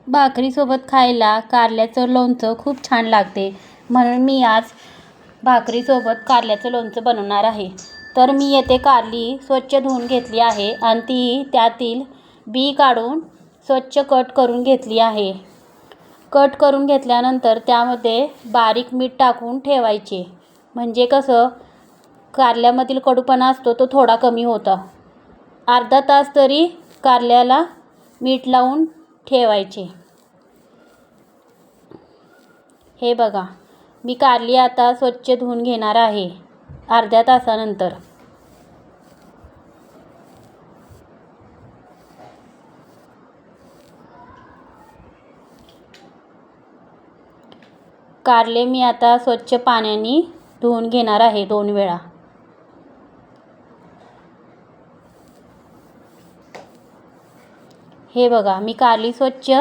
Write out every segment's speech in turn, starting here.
भाकरीसोबत खायला कारल्याचं लोणचं खूप छान लागते, म्हणून मी आज भाकरीसोबत कारल्याचं लोणचं बनवणार आहे. तर मी येथे कारली स्वच्छ धुवून घेतली आहे आणि ती त्यातील बी काढून स्वच्छ कट करून घेतली आहे. कट करून घेतल्यानंतर त्यामध्ये बारीक मीठ टाकून ठेवायचे, म्हणजे कसं कारल्यामधील कडूपणा असतो तो थोडा कमी होतो. अर्धा तास तरी कारल्याला मीठ लावून ठेवायचे. हे बघा, मी कारली आता स्वच्छ धुवून घेणार आहे अर्ध्या तासानंतर. कारले मी आता स्वच्छ पाण्याने धुवून घेणार आहे 2 वेळा. हे बघा, मी कारली स्वच्छ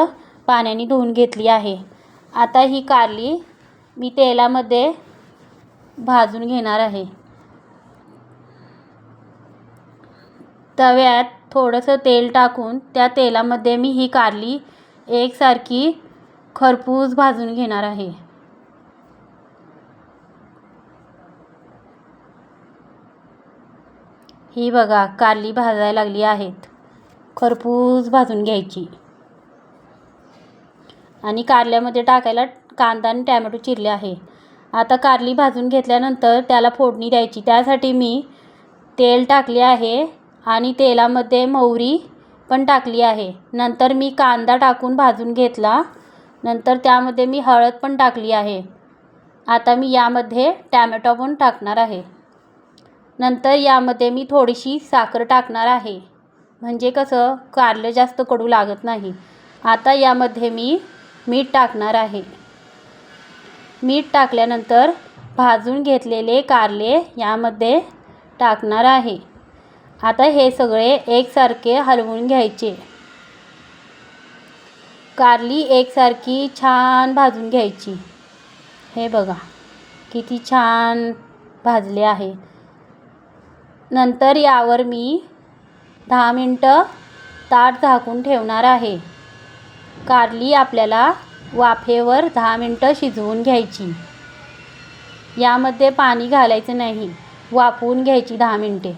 पाण्याने धुवून घेतली आहे. आता ही कारली मी तेलामध्ये भाजून घेणार आहे. तव्यात थोडंसं तेल टाकून त्या तेलामध्ये मी ही कारली एकसारखी खरपूस भाजून घेणार आहे. ही बघा, कारली भाजायला लागली आहेत. खरपूस भाजून घ्यायची. आणि कारल्यामध्ये टाकायला कांदा आणि टॅमॅटो चिरले आहे. आता कारली भाजून घेतल्यानंतर त्याला फोडणी द्यायची. त्यासाठी मी तेल टाकले आहे आणि तेलामध्ये मोहरी पण टाकली आहे. नंतर मी कांदा टाकून भाजून घेतला. नंतर त्यामध्ये मी हळद पण टाकली आहे. आता मी यामध्ये टॅमॅटो पण टाकणार आहे. नंतर यामध्ये मी थोडीशी साखर टाकणार आहे, म्हणजे कसं कारलं जास्त कडू लागत नाही. आता यामध्ये मी मीठ टाकणार आहे. मीठ टाकल्यानंतर भाजून घेतलेले कारले यामध्ये टाकणार आहे. आता हे सगळे एकसारखे हलवून घ्यायचे. कारली एकसारखी छान भाजून घ्यायची. हे बघा, किती छान भाजले आहे. नंतर यावर मी 10 मिनटं ताट झाकून ठेवणार आहे. कारली आपल्याला वाफेवर 10 मिनटं शिजवून घ्यायची. यामध्ये पाणी घालायचं नाही, वाफवून घ्यायची 10 मिनटे.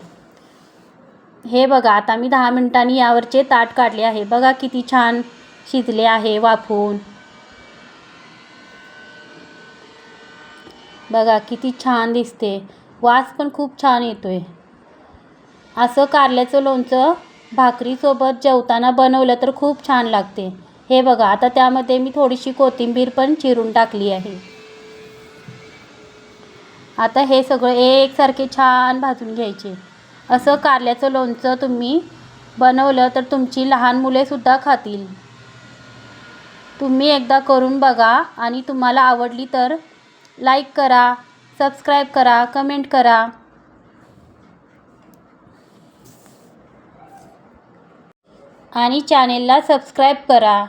हे बघा, आता मी 10 मिनिटांनी यावरचे ताट काढले आहे. बघा किती छान शिजले आहे वाफवून. बघा किती छान दिसते. वास पण खूप छान येतोय. असं कारल्याचं लोणचं भाकरीसोबत जेवताना बनवलं तर खूप छान लागते. हे बघा, आता त्यामध्ये मी थोडीशी कोथिंबीर पण चिरून टाकली आहे. आता हे सगळं एकसारखे छान भाजून घ्यायचे. असं कारल्याचं लोणचं तुम्ही बनवलं तर तुमची लहान मुलेसुद्धा खातील. तुम्ही एकदा करून बघा आणि तुम्हाला आवडली तर लाईक करा, सबस्क्राईब करा, कमेंट करा. आणि चॅनेलला सबस्क्राईब करा.